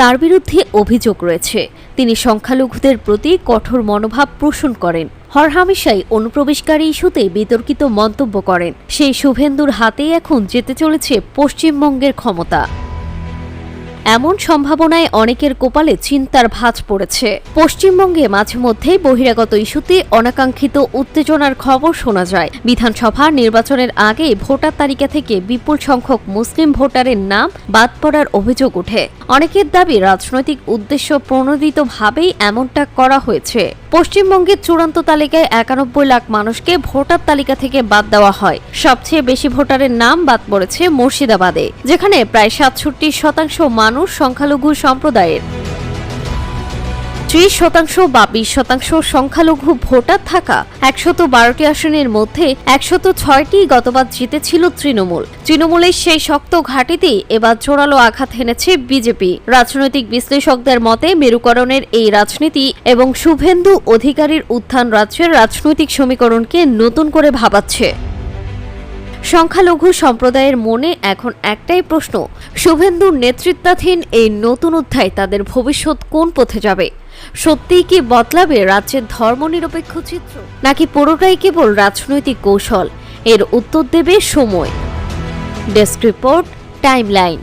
তার বিরুদ্ধে অভিযোগ রয়েছে তিনি সংখ্যালঘুদের প্রতি কঠোর মনোভাব পোষণ করেন, হরহামেশাই অনুপ্রবেশকারী ইস্যুতে বিতর্কিত মন্তব্য করেন। সেই শুভেন্দুর হাতেই এখন যেতে চলেছে পশ্চিমবঙ্গের ক্ষমতা। এমন সম্ভাবনায় অনেকের কপালে চিন্তার ভাঁজ পড়েছে। পশ্চিমবঙ্গে মাঝে মধ্যেই বহিরাগত ইস্যুতে অনাকাঙ্ক্ষিত উত্তেজনার খবর শোনা যায়। বিধানসভা নির্বাচনের আগে ভোটার তালিকা থেকে বিপুল সংখ্যক মুসলিম ভোটারের নাম বাদ পড়ার অভিযোগ ওঠে। অনেকের দাবি রাজনৈতিক উদ্দেশ্য প্রণোদিতভাবেই এমনটা করা হয়েছে। পশ্চিমবঙ্গের চূড়ান্ত তালিকায় 91 লাখ মানুষকে ভোটার তালিকা থেকে বাদ দেওয়া হয়। সবচেয়ে বেশি ভোটারের নাম বাদ পড়েছে মুর্শিদাবাদে, যেখানে প্রায় 67% মানুষ সংখ্যালঘু সম্প্রদায়ের। 30% বা 20% সংখ্যালঘু ভোটার থাকা 112টি আসনের মধ্যে 106টি গতবার জিতেছিল তৃণমূলের সেই শক্ত ঘাঁটিতেই এবার জোরালো আঘাত হেনেছে বিজেপি। রাজনৈতিক বিশ্লেষকদের মতে মেরুকরণের এই রাজনীতি এবং শুভেন্দু অধিকারীর উত্থান রাজ্যের রাজনৈতিক সমীকরণকে নতুন করে ভাবাচ্ছে। সংখ্যালঘু সম্প্রদায়ের মনে এখন একটাই প্রশ্ন, শুভেন্দুর নেতৃত্বাধীন এই নতুন অধ্যায় তাদের ভবিষ্যৎ কোন পথে যাবে? সত্যিই কি বদলাবে রাজ্যের ধর্মনিরপেক্ষ চিত্র, নাকি পুরোটাই কেবল রাজনৈতিক কৌশল? এর উত্তর দেবে সময়। Desk report, timeline.